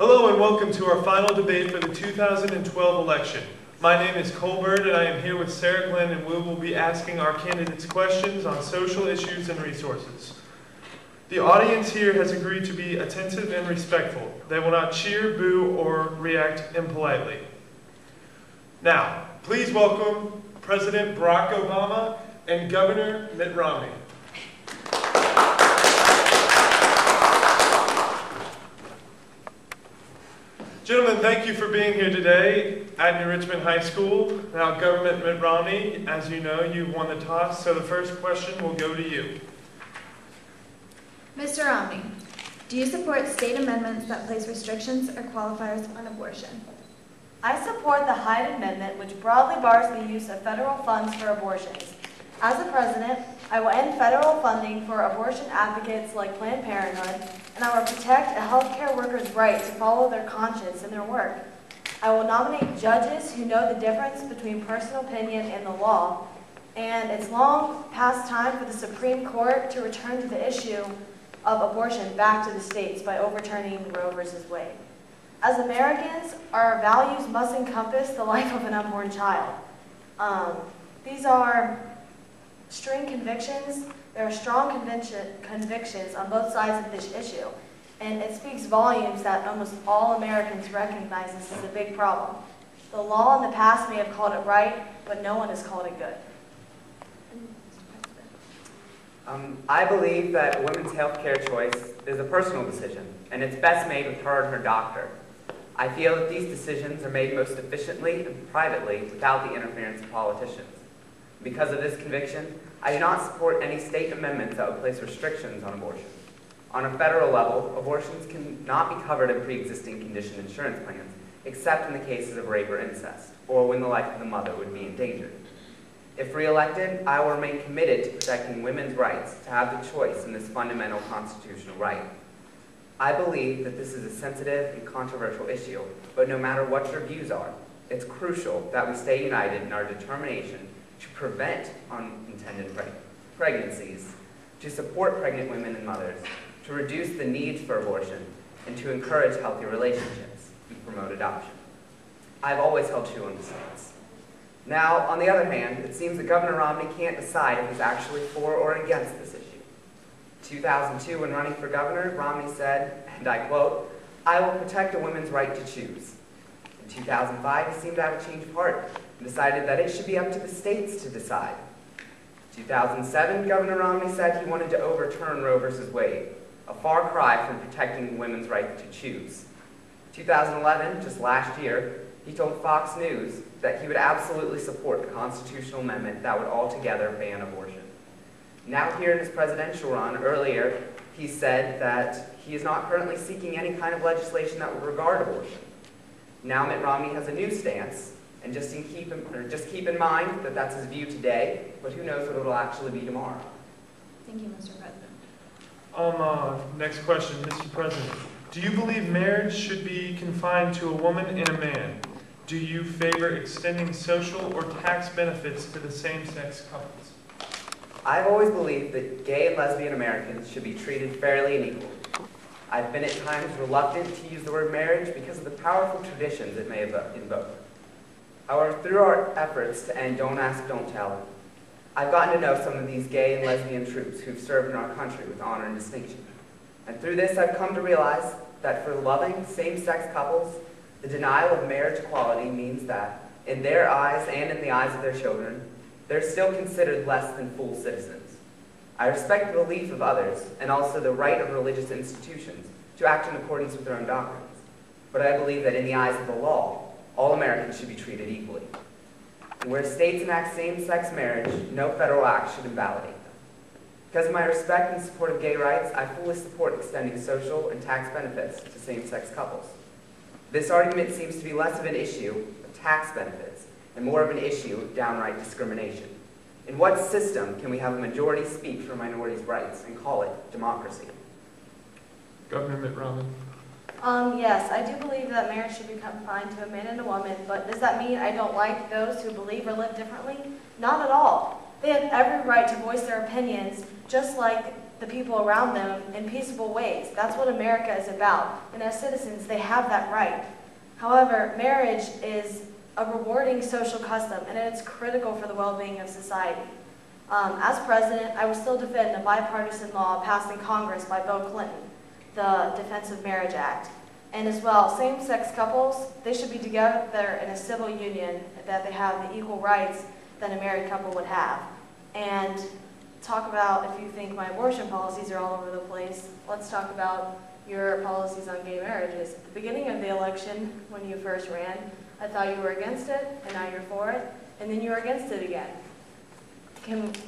Hello and welcome to our final debate for the 2012 election. My name is Cole Bird and I am here with Sarah Glenn, and we will be asking our candidates questions on social issues and resources. The audience here has agreed to be attentive and respectful. They will not cheer, boo, or react impolitely. Now, please welcome President Barack Obama and Governor Mitt Romney. Gentlemen, thank you for being here today at New Richmond High School. Now, Governor Mitt Romney, as you know, you won the toss, so the first question will go to you. Mr. Romney, do you support state amendments that place restrictions or qualifiers on abortion? I support the Hyde Amendment, which broadly bars the use of federal funds for abortions. As a president, I will end federal funding for abortion advocates like Planned Parenthood, and I will protect a healthcare worker's right to follow their conscience in their work. I will nominate judges who know the difference between personal opinion and the law, and it's long past time for the Supreme Court to return to the issue of abortion back to the states by overturning Roe v. Wade. As Americans, our values must encompass the life of an unborn child. These are string convictions. There are strong convictions on both sides of this issue, and it speaks volumes that almost all Americans recognize this is a big problem. The law in the past may have called it right, but no one has called it good. I believe that a woman's health care choice is a personal decision, and it's best made with her and her doctor. I feel that these decisions are made most efficiently and privately without the interference of politicians. Because of this conviction, I do not support any state amendments that would place restrictions on abortion. On a federal level, abortions cannot be covered in pre-existing condition insurance plans, except in the cases of rape or incest, or when the life of the mother would be endangered. If re-elected, I will remain committed to protecting women's rights to have the choice in this fundamental constitutional right. I believe that this is a sensitive and controversial issue, but no matter what your views are, it's crucial that we stay united in our determination to prevent unintended pregnancies, to support pregnant women and mothers, to reduce the needs for abortion, and to encourage healthy relationships and promote adoption. I've always held true on this stance. Now, on the other hand, it seems that Governor Romney can't decide if he's actually for or against this issue. In 2002, when running for governor, Romney said, and I quote, "I will protect a woman's right to choose." In 2005, he seemed to have a change of heart and decided that it should be up to the states to decide. In 2007, Governor Romney said he wanted to overturn Roe v. Wade, a far cry from protecting women's right to choose. In 2011, just last year, he told Fox News that he would absolutely support the constitutional amendment that would altogether ban abortion. Now here in his presidential run, earlier, he said that he is not currently seeking any kind of legislation that would regard abortion. Now Mitt Romney has a new stance, and just keep in mind that that's his view today, but who knows what it will actually be tomorrow. Thank you, Mr. President. Next question, Mr. President. Do you believe marriage should be confined to a woman and a man? Do you favor extending social or tax benefits to the same-sex couples? I've always believed that gay and lesbian Americans should be treated fairly and equally. I've been at times reluctant to use the word marriage because of the powerful traditions it may invoke. However, through our efforts to end Don't Ask, Don't Tell, I've gotten to know some of these gay and lesbian troops who've served in our country with honor and distinction. And through this, I've come to realize that for loving same-sex couples, the denial of marriage equality means that, in their eyes and in the eyes of their children, they're still considered less than full citizens. I respect the belief of others, and also the right of religious institutions to act in accordance with their own doctrines. But I believe that in the eyes of the law, all Americans should be treated equally. And where states enact same-sex marriage, no federal act should invalidate them. Because of my respect and support of gay rights, I fully support extending social and tax benefits to same-sex couples. This argument seems to be less of an issue of tax benefits and more of an issue of downright discrimination. In what system can we have a majority speak for minorities' rights and call it democracy? Governor Mitt Romney. Yes, I do believe that marriage should be confined to a man and a woman, but does that mean I don't like those who believe or live differently? Not at all. They have every right to voice their opinions, just like the people around them in peaceable ways. That's what America is about. And as citizens, they have that right. However, marriage is a rewarding social custom, and it's critical for the well-being of society. As president, I will still defend a bipartisan law passed in Congress by Bill Clinton, the Defense of Marriage Act. And as well, same-sex couples, they should be together in a civil union, that they have the equal rights that a married couple would have. And talk about, if you think my abortion policies are all over the place, let's talk about your policies on gay marriages. At the beginning of the election, when you first ran, I thought you were against it, and now you're for it, and then you're against it again.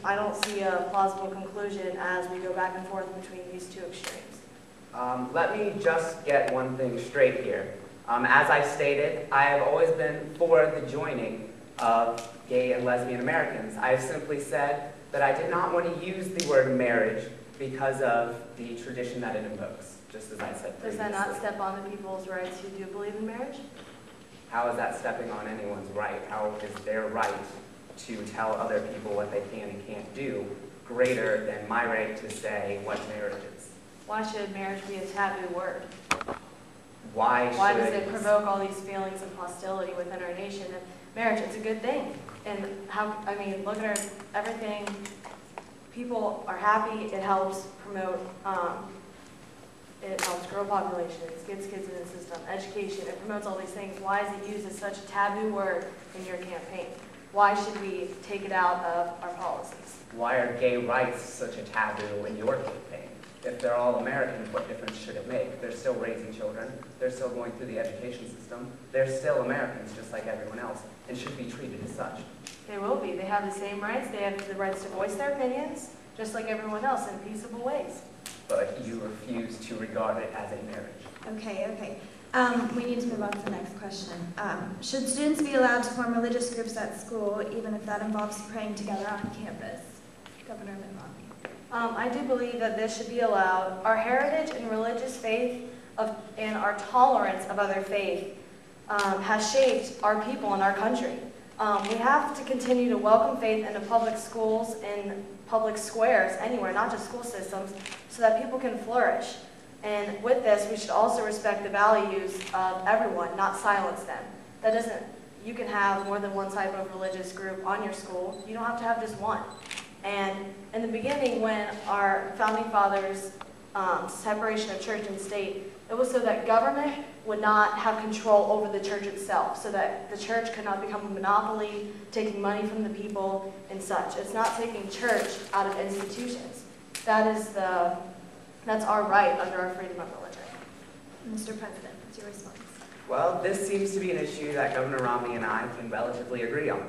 I don't see a plausible conclusion as we go back and forth between these two extremes. Let me just get one thing straight here. As I stated, I have always been for the joining of gay and lesbian Americans. I have simply said that I did not want to use the word marriage because of the tradition that it invokes, just as I said previously. Does that not step on the people's rights who do believe in marriage? How is that stepping on anyone's right? How is their right to tell other people what they can and can't do greater than my right to say what marriage is? Why should marriage be a taboo word? Why does it provoke all these feelings of hostility within our nation? And marriage, it's a good thing. And look at everything. People are happy. It helps promote, it helps grow populations, gets kids in the system, education. It promotes all these things. Why is it used as such a taboo word in your campaign? Why should we take it out of our policies? Why are gay rights such a taboo in your campaign? If they're all Americans, what difference should it make? They're still raising children. They're still going through the education system. They're still Americans, just like everyone else, and should be treated as such. They will be. They have the same rights. They have the rights to voice their opinions, just like everyone else, in peaceable ways. But you refuse to regard it as a marriage. Okay. We need to move on to the next question. Should students be allowed to form religious groups at school, even if that involves praying together on campus? Governor Mitt Romney. I do believe that this should be allowed. Our heritage and religious faith and our tolerance of other faith has shaped our people and our country. We have to continue to welcome faith into public schools and public squares, anywhere, not just school systems, so that people can flourish. And with this, we should also respect the values of everyone, not silence them. That doesn't, you can have more than one type of religious group on your school. You don't have to have just one. And in the beginning, when our founding fathers' separation of church and state, it was so that government would not have control over the church itself, so that the church could not become a monopoly, taking money from the people and such. It's not taking church out of institutions. That's our right under our freedom of religion. Mr. President, what's your response? Well, this seems to be an issue that Governor Romney and I can relatively agree on.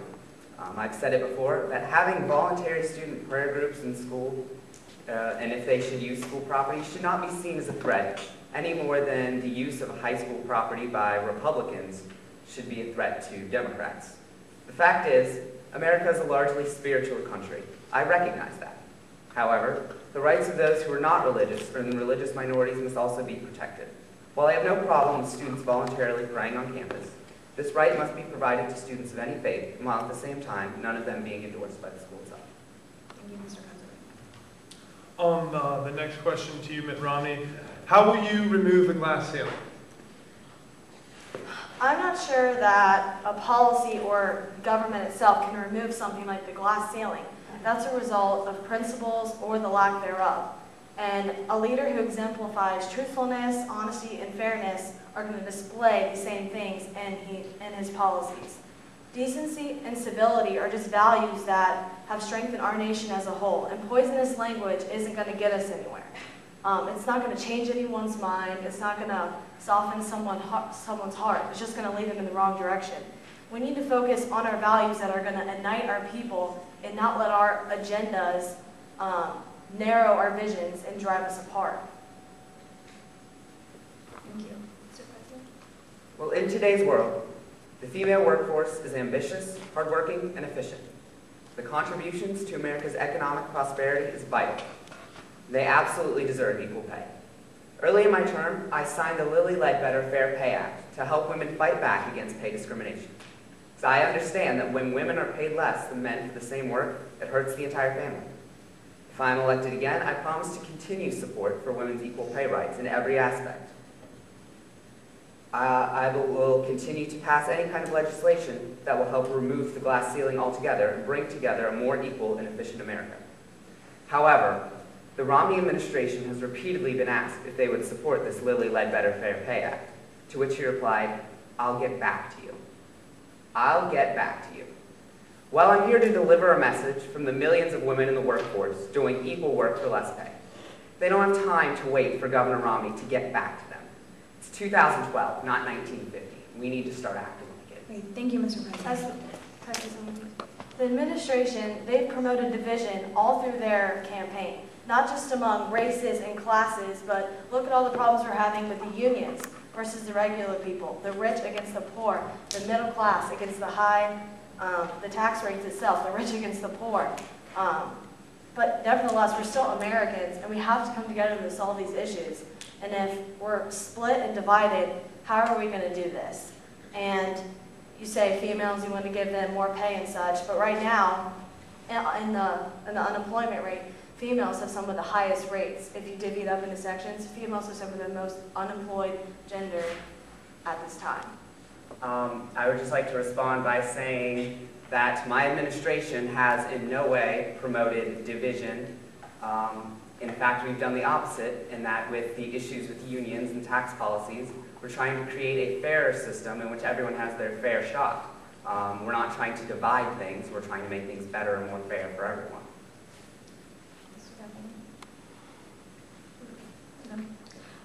I've said it before, that having voluntary student prayer groups in school, and if they should use school property, should not be seen as a threat, any more than the use of high school property by Republicans should be a threat to Democrats. The fact is, America is a largely spiritual country. I recognize that. However, the rights of those who are not religious or in the religious minorities must also be protected. While I have no problem with students voluntarily praying on campus, this right must be provided to students of any faith, while at the same time, none of them being endorsed by the school itself. Thank you, Mr. President. On the next question to you, Mitt Romney, how will you remove the glass ceiling? I'm not sure that a policy or government itself can remove something like the glass ceiling. That's a result of principles or the lack thereof. And a leader who exemplifies truthfulness, honesty, and fairness are going to display the same things in his policies. Decency and civility are just values that have strengthened our nation as a whole, and poisonous language isn't going to get us anywhere. It's not going to change anyone's mind. It's not going to soften someone's heart. It's just going to lead them in the wrong direction. We need to focus on our values that are going to unite our people and not let our agendas narrow our visions and drive us apart. Thank you. Mr. President. Well, in today's world, the female workforce is ambitious, hardworking, and efficient. The contributions to America's economic prosperity is vital. They absolutely deserve equal pay. Early in my term, I signed the Lilly Ledbetter Fair Pay Act to help women fight back against pay discrimination. So I understand that when women are paid less than men for the same work, it hurts the entire family. If I'm elected again, I promise to continue support for women's equal pay rights in every aspect. I will continue to pass any kind of legislation that will help remove the glass ceiling altogether and bring together a more equal and efficient America. However, the Romney administration has repeatedly been asked if they would support this Lilly Ledbetter Fair Pay Act, to which he replied, "I'll get back to you. I'll get back to you." Well, I'm here to deliver a message from the millions of women in the workforce doing equal work for less pay. They don't have time to wait for Governor Romney to get back to them. It's 2012, not 1950. We need to start acting like it. Great, thank you, Mr. President. The administration, they've promoted division all through their campaign, not just among races and classes, but look at all the problems we're having with the unions versus the regular people, the rich against the poor, the middle class against the high, the tax rates itself, the rich against the poor. But nevertheless, we're still Americans, and we have to come together to solve these issues. And if we're split and divided, how are we going to do this? And you say females, you want to give them more pay and such, but right now, in the unemployment rate, females have some of the highest rates. If you divvy it up into sections, females are some of the most unemployed gender at this time. I would just like to respond by saying that my administration has in no way promoted division. In fact, we've done the opposite in that with the issues with unions and tax policies, we're trying to create a fairer system in which everyone has their fair shot. We're not trying to divide things, we're trying to make things better and more fair for everyone.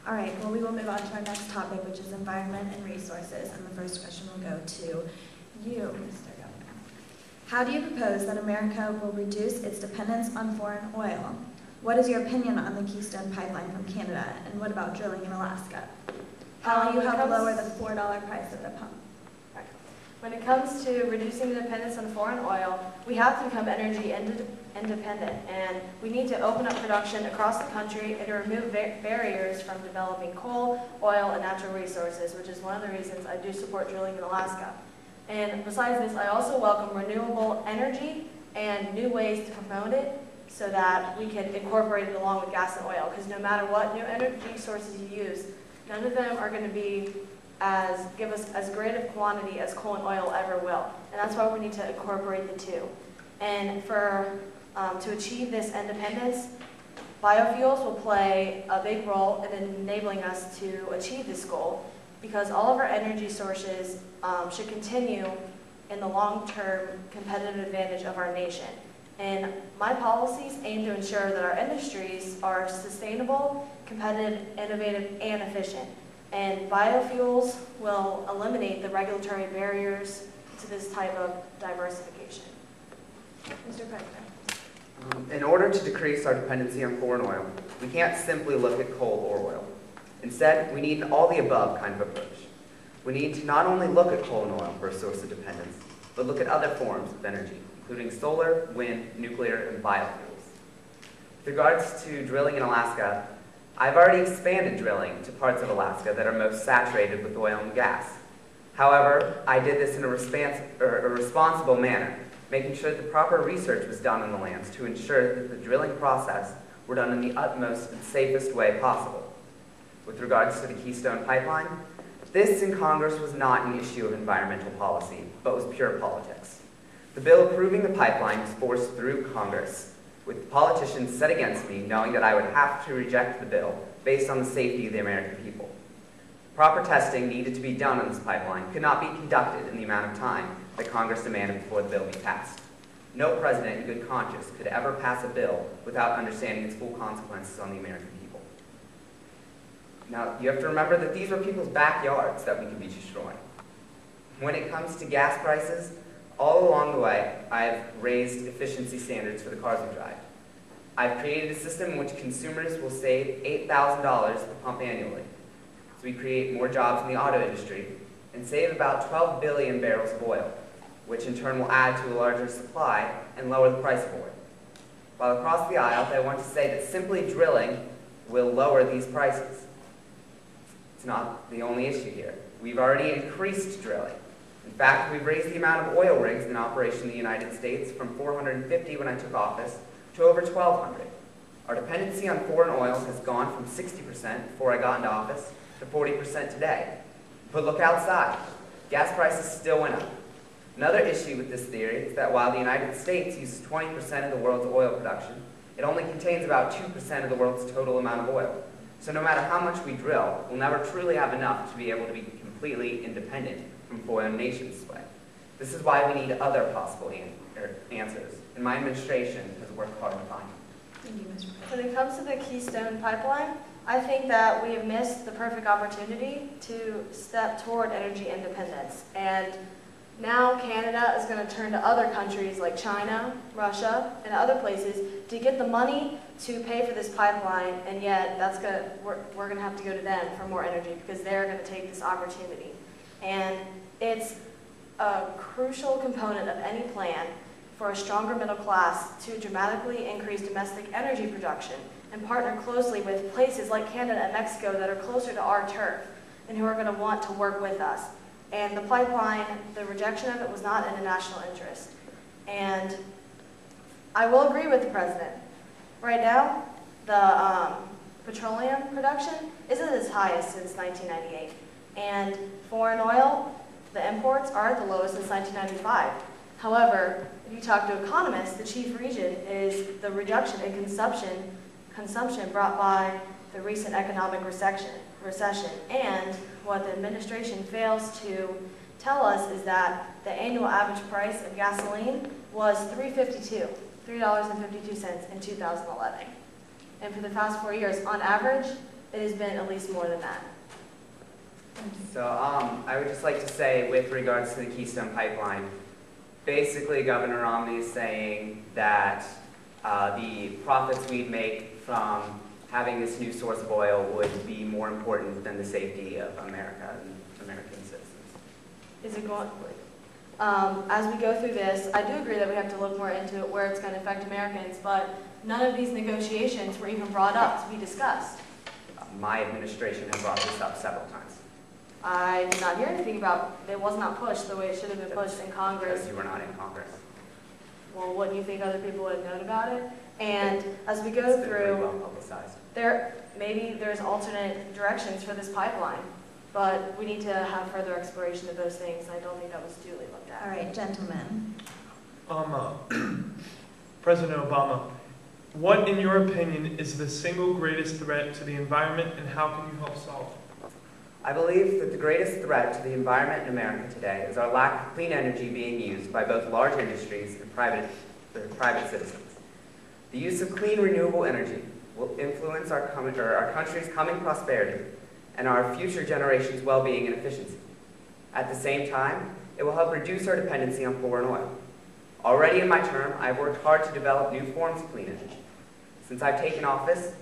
All right, well, we will move on to our next topic, which is environment and resources. And the first question will go to you, Mr. Governor. How do you propose that America will reduce its dependence on foreign oil? What is your opinion on the Keystone Pipeline from Canada? And what about drilling in Alaska? How will you help lower the $4 price at the pump? When it comes to reducing the dependence on foreign oil, we have to become energy independent, and we need to open up production across the country and to remove barriers from developing coal, oil, and natural resources, which is one of the reasons I do support drilling in Alaska. And besides this, I also welcome renewable energy and new ways to promote it so that we can incorporate it along with gas and oil, because no matter what new energy sources you use, none of them are going to give us as great a quantity as coal and oil ever will. And that's why we need to incorporate the two. And to achieve this independence, biofuels will play a big role in enabling us to achieve this goal, because all of our energy sources should continue in the long-term competitive advantage of our nation. And my policies aim to ensure that our industries are sustainable, competitive, innovative, and efficient. And biofuels will eliminate the regulatory barriers to this type of diversification. Mr. President. In order to decrease our dependency on foreign oil, we can't simply look at coal or oil. Instead, we need an all-the-above kind of approach. We need to not only look at coal and oil for a source of dependence, but look at other forms of energy, including solar, wind, nuclear, and biofuels. With regards to drilling in Alaska, I've already expanded drilling to parts of Alaska that are most saturated with oil and gas. However, I did this in a responsible manner, making sure that the proper research was done on the lands to ensure that the drilling process were done in the utmost and safest way possible. With regards to the Keystone Pipeline, this in Congress was not an issue of environmental policy, but was pure politics. The bill approving the pipeline was forced through Congress, with politicians set against me, knowing that I would have to reject the bill based on the safety of the American people. Proper testing needed to be done on this pipeline could not be conducted in the amount of time that Congress demanded before the bill be passed. No president in good conscience could ever pass a bill without understanding its full consequences on the American people. Now, you have to remember that these were people's backyards that we could be destroying. When it comes to gas prices, all along the way, I've raised efficiency standards for the cars we drive. I've created a system in which consumers will save $8,000 at the pump annually. So we create more jobs in the auto industry and save about 12 billion barrels of oil, which in turn will add to a larger supply and lower the price of oil. While across the aisle, I want to say that simply drilling will lower these prices. It's not the only issue here. We've already increased drilling. In fact, we've raised the amount of oil rigs in operation in the United States from 450 when I took office to over 1,200. Our dependency on foreign oil has gone from 60% before I got into office to 40% today. But look outside. Gas prices still went up. Another issue with this theory is that while the United States uses 20% of the world's oil production, it only contains about 2% of the world's total amount of oil. So no matter how much we drill, we'll never truly have enough to be able to be completely independent from foreign nations' sway. This is why we need other possible answers, and my administration has worked hard to find them. Thank you, Mr. President. When it comes to the Keystone Pipeline, I think that we have missed the perfect opportunity to step toward energy independence. And now Canada is going to turn to other countries like China, Russia, and other places to get the money to pay for this pipeline, and yet we're going to have to go to them for more energy because they're going to take this opportunity. And it's a crucial component of any plan for a stronger middle class to dramatically increase domestic energy production and partner closely with places like Canada and Mexico that are closer to our turf and who are going to want to work with us. And the pipeline, the rejection of it was not in the national interest. And I will agree with the president. Right now, the petroleum production isn't its highest since 1998. And foreign oil, the imports are at the lowest since 1995. However, if you talk to economists, the chief reason is the reduction in consumption brought by the recent economic recession. And what the administration fails to tell us is that the annual average price of gasoline was $3.52 in 2011. And for the past 4 years, on average, it has been at least more than that. So I would just like to say, with regards to the Keystone Pipeline, basically Governor Romney is saying that the profits we'd make from having this new source of oil would be more important than the safety of America and American citizens. Is it going? As we go through this, I do agree that we have to look more into it, where it's going to affect Americans, but none of these negotiations were even brought up to be discussed. My administration has brought this up several times. I did not hear anything about it. Was not pushed the way it should have been pushed in Congress. Because you were not in Congress. Well, wouldn't you think other people would have known about it? And as we go It's been through, really well publicized. maybe there's alternate directions for this pipeline, but we need to have further exploration of those things. I don't think that was duly looked at. All right, gentlemen. President Obama, what, in your opinion, is the single greatest threat to the environment, and how can you help solve it? I believe that the greatest threat to the environment in America today is our lack of clean energy being used by both large industries and private citizens. The use of clean, renewable energy will influence our country's coming prosperity and our future generations' well-being and efficiency. At the same time, it will help reduce our dependency on foreign oil. Already in my term, I've worked hard to develop new forms of clean energy. Since I've taken office,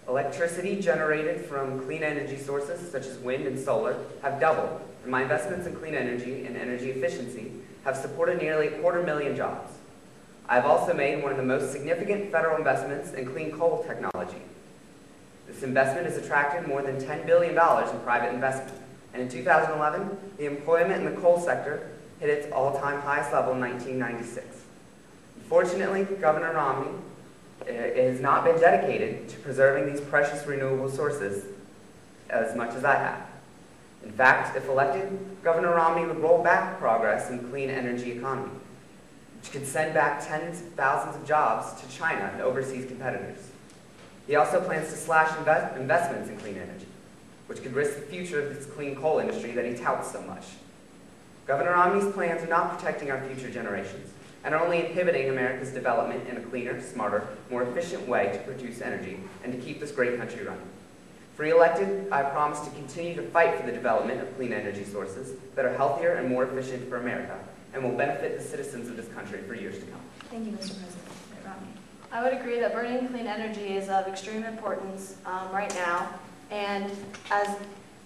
electricity generated from clean energy sources such as wind and solar have doubled, and my investments in clean energy and energy efficiency have supported nearly 250,000 jobs. I have also made one of the most significant federal investments in clean coal technology. This investment has attracted more than $10 billion in private investment, and in 2011, the employment in the coal sector hit its all-time highest level in 1996. Unfortunately, Governor Romney has not been dedicated to preserving these precious renewable sources as much as I have. In fact, if elected, Governor Romney would roll back progress in the clean energy economy, which could send back tens of thousands of jobs to China and overseas competitors. He also plans to slash investments in clean energy, which could risk the future of this clean coal industry that he touts so much. Governor Romney's plans are not protecting our future generations, and are only inhibiting America's development in a cleaner, smarter, more efficient way to produce energy and to keep this great country running. If re-elected, I promise to continue to fight for the development of clean energy sources that are healthier and more efficient for America and will benefit the citizens of this country for years to come. Thank you, Mr. President. Mitt Romney. I would agree that burning clean energy is of extreme importance right now, and as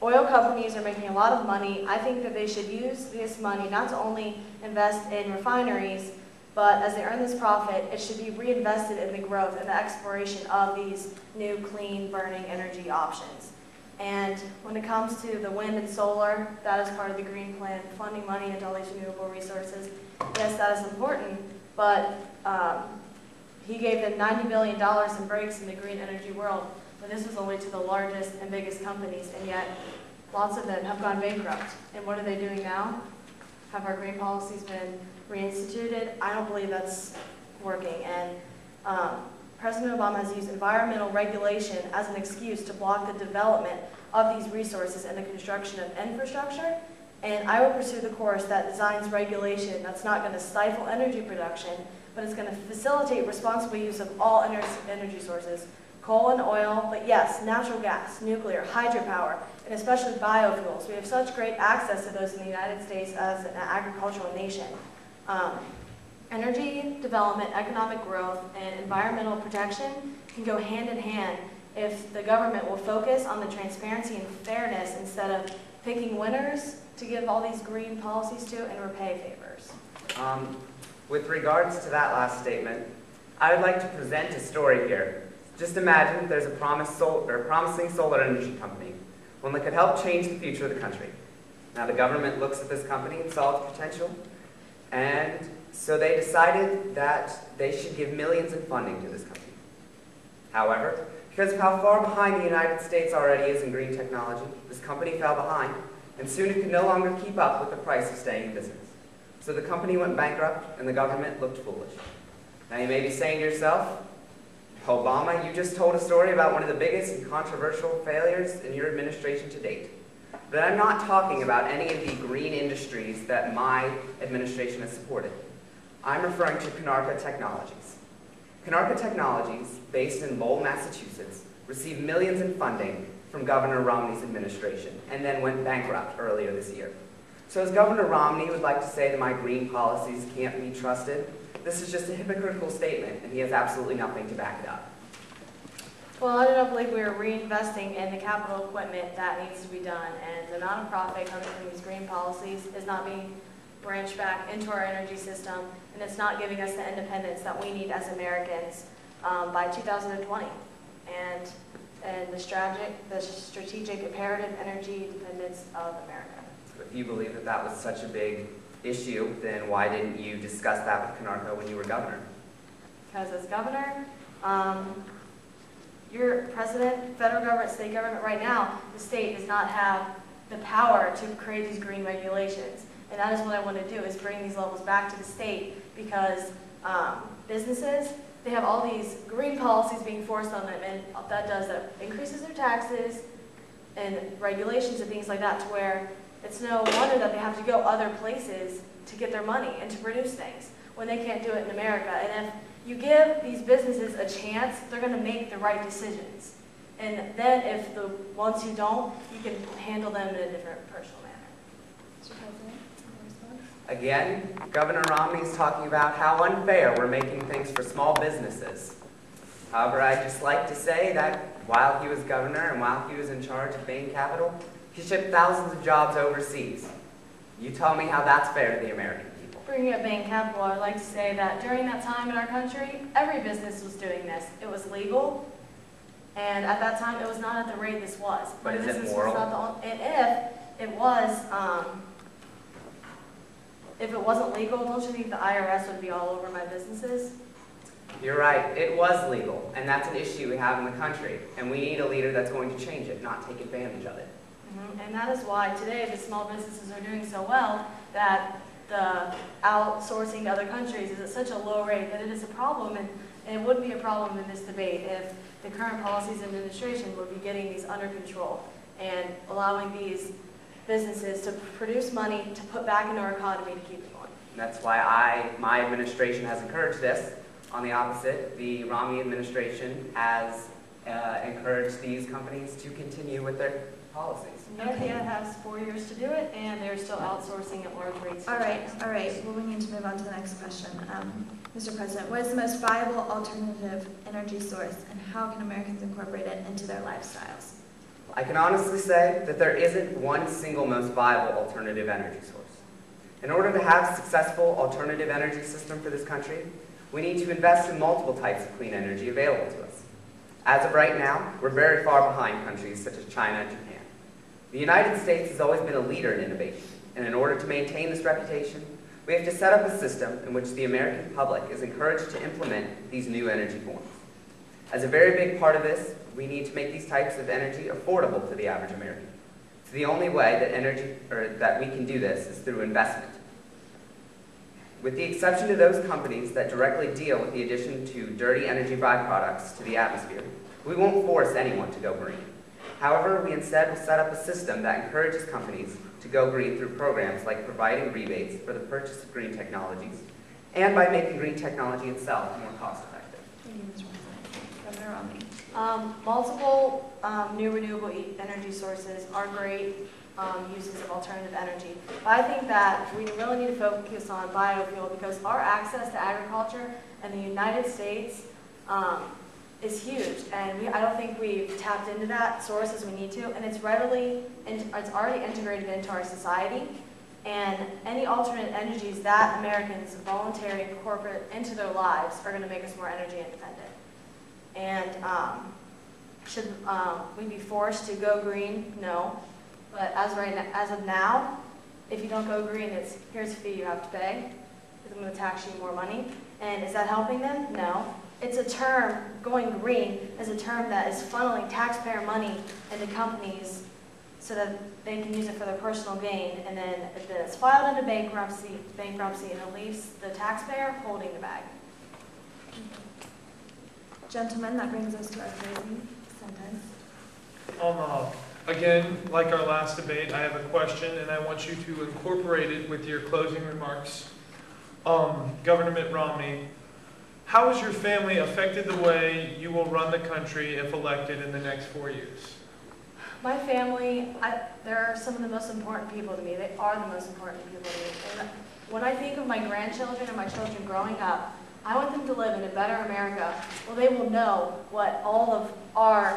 oil companies are making a lot of money, I think that they should use this money not to only invest in refineries, but as they earn this profit, it should be reinvested in the growth and the exploration of these new clean burning energy options. And when it comes to the wind and solar, that is part of the Green Plan, funding money into all these renewable resources. Yes, that is important, but he gave them $90 billion in breaks in the green energy world, but this was only to the largest and biggest companies, and yet lots of them have gone bankrupt. And what are they doing now? Have our green policies been reinstituted? I don't believe that's working. And President Obama has used environmental regulation as an excuse to block the development of these resources and the construction of infrastructure. And I will pursue the course that designs regulation that's not going to stifle energy production, but it's going to facilitate responsible use of all energy sources, coal and oil, but yes, natural gas, nuclear, hydropower, and especially biofuels. We have such great access to those in the United States as an agricultural nation. Energy development, economic growth, and environmental protection can go hand in hand if the government will focus on the transparency and fairness instead of picking winners to give all these green policies to and repay favors. With regards to that last statement, I would like to present a story here. Just imagine there's a promising solar energy company, one that could help change the future of the country. Now the government looks at this company and saw its potential, and so they decided that they should give millions in funding to this company. However, because of how far behind the United States already is in green technology, this company fell behind, and soon it could no longer keep up with the price of staying in business. So the company went bankrupt, and the government looked foolish. Now you may be saying to yourself, Obama, you just told a story about one of the biggest and controversial failures in your administration to date. But I'm not talking about any of the green industries that my administration has supported. I'm referring to Canarca Technologies. Canarca Technologies, based in Lowell, Massachusetts, received millions in funding from Governor Romney's administration and then went bankrupt earlier this year. So as Governor Romney would like to say that my green policies can't be trusted, this is just a hypocritical statement, and he has absolutely nothing to back it up. Well, I don't believe we're reinvesting in the capital equipment that needs to be done, and the amount of profit coming from these green policies is not being branched back into our energy system, and it's not giving us the independence that we need as Americans by 2020, and the strategic imperative energy dependence of America. If you believe that that was such a big issue, then why didn't you discuss that with Canarca when you were governor? Because as governor, your president, federal government, state government right now, the state does not have the power to create these green regulations. And that is what I want to do, is bring these levels back to the state, because businesses, they have all these green policies being forced on them, and that increases their taxes and regulations and things like that, to where it's no wonder that they have to go other places to get their money and to produce things when they can't do it in America. And if you give these businesses a chance, they're going to make the right decisions. And then if the ones who don't, you can handle them in a different personal manner. Mr. President, your response? Again, Governor Romney is talking about how unfair we're making things for small businesses. However, I'd just like to say that while he was governor and while he was in charge of Bain Capital, he shipped thousands of jobs overseas. You tell me how that's fair to the American people. Bringing up Bain Capital, I'd like to say that during that time in our country, every business was doing this. It was legal, and at that time, it was not at the rate this was. But is it moral? And if it wasn't legal, don't you think the IRS would be all over my businesses? You're right, it was legal, and that's an issue we have in the country, and we need a leader that's going to change it, not take advantage of it. And that is why today the small businesses are doing so well, that the outsourcing to other countries is at such a low rate that it is a problem, and it wouldn't be a problem in this debate if the current policies and administration would be getting these under control and allowing these businesses to produce money to put back into our economy to keep it going. And that's why my administration has encouraged this. On the opposite, the Romney administration has encouraged these companies to continue with their policies. Nokia has 4 years to do it, and they're still outsourcing at large rates. All right. Well, we need to move on to the next question. Mr. President, what is the most viable alternative energy source, and how can Americans incorporate it into their lifestyles? I can honestly say that there isn't one single most viable alternative energy source. In order to have a successful alternative energy system for this country, we need to invest in multiple types of clean energy available to us. As of right now, we're very far behind countries such as China and Japan. The United States has always been a leader in innovation, and in order to maintain this reputation, We have to set up a system in which the American public is encouraged to implement these new energy forms. As a very big part of this, we need to make these types of energy affordable to the average American. So the only way that we can do this is through investment. With the exception of those companies that directly deal with the addition to dirty energy byproducts to the atmosphere, we won't force anyone to go green. However, we instead will set up a system that encourages companies to go green through programs like providing rebates for the purchase of green technologies and by making green technology itself more cost-effective. Thank you, Mr. President. Governor Romney. Multiple new renewable energy sources are great uses of alternative energy. But I think that we really need to focus on biofuel because our access to agriculture in the United States is huge, and I don't think we've tapped into that source as we need to, and it's already integrated into our society, and any alternate energies that Americans voluntarily incorporate into their lives are going to make us more energy independent. And should we be forced to go green? No. But as of now, if you don't go green, here's a fee you have to pay, because I'm going to tax you more money. And is that helping them? No. It's a term, going green is a term that is funneling taxpayer money into companies so that they can use it for their personal gain, and then it's filed into bankruptcy, and it leaves the taxpayer holding the bag. Gentlemen, that brings us to our closing sentence. Again, like our last debate, I have a question, and I want you to incorporate it with your closing remarks. Governor Mitt Romney, how has your family affected the way you will run the country if elected in the next 4 years? My family, they're some of the most important people to me. They are the most important people to me. And when I think of my grandchildren and my children growing up, I want them to live in a better America. Well, they will know what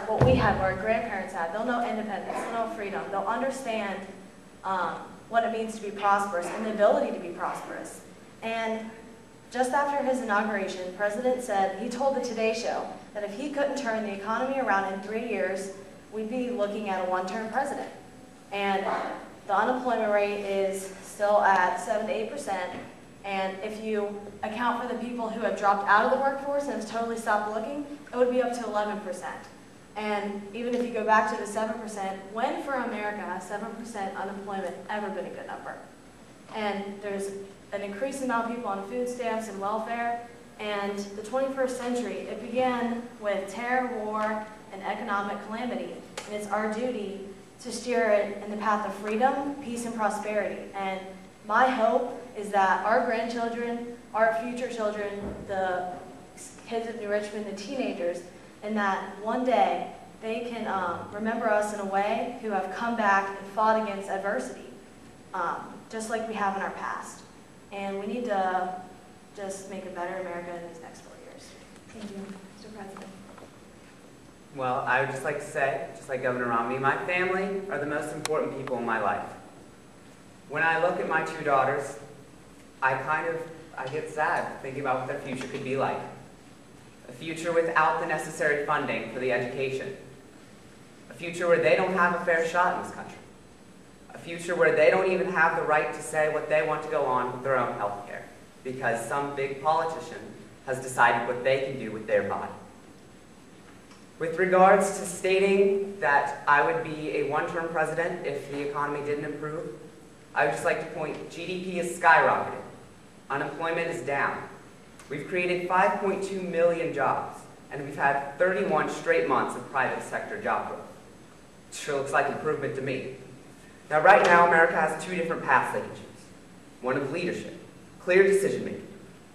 what we had, what our grandparents had. They'll know independence, they'll know freedom. They'll understand what it means to be prosperous and the ability to be prosperous. And just after his inauguration, the president said, he told the Today Show that if he couldn't turn the economy around in 3 years, we'd be looking at a one-term president. And the unemployment rate is still at 7 to 8%. And if you account for the people who have dropped out of the workforce and have totally stopped looking, it would be up to 11%. And even if you go back to the 7%, when for America has 7% unemployment ever been a good number? And there's an increasing amount of people on food stamps and welfare. And the 21st century, it began with terror, war, and economic calamity. And it's our duty to steer it in the path of freedom, peace, and prosperity. And my hope is that our grandchildren, our future children, the kids of New Richmond, the teenagers, and that one day they can remember us in a way who have come back and fought against adversity, just like we have in our past. And we need to just make a better America in these next 4 years. Thank you, Mr. President. Well, I would just like to say, just like Governor Romney, my family are the most important people in my life. When I look at my 2 daughters, I get sad thinking about what their future could be like. A future without the necessary funding for the education. A future where they don't have a fair shot in this country. A future where they don't even have the right to say what they want to go on with their own health care, because some big politician has decided what they can do with their body. With regards to stating that I would be a one-term president if the economy didn't improve, I would just like to point, GDP is skyrocketing. Unemployment is down. We've created 5.2 million jobs, and we've had 31 straight months of private sector job growth. It sure looks like improvement to me. Now, right now, America has 2 different paths they can choose. One of leadership, clear decision-making.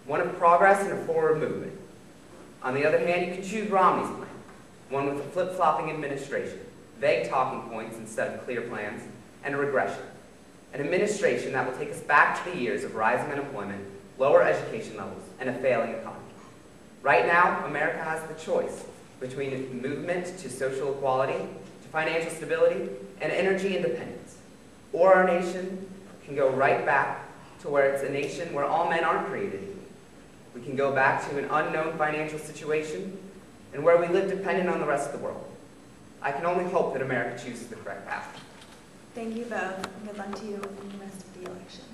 One of progress and a forward movement. On the other hand, you can choose Romney's plan. One with a flip-flopping administration, vague talking points instead of clear plans, and a regression. An administration that will take us back to the years of rising unemployment, lower education levels, and a failing economy. Right now, America has the choice between movement to social equality, to financial stability, and energy independence. Or our nation can go right back to where it's a nation where all men aren't created equal. We can go back to an unknown financial situation and where we live dependent on the rest of the world. I can only hope that America chooses the correct path. Thank you both, and good luck to you in the rest of the election.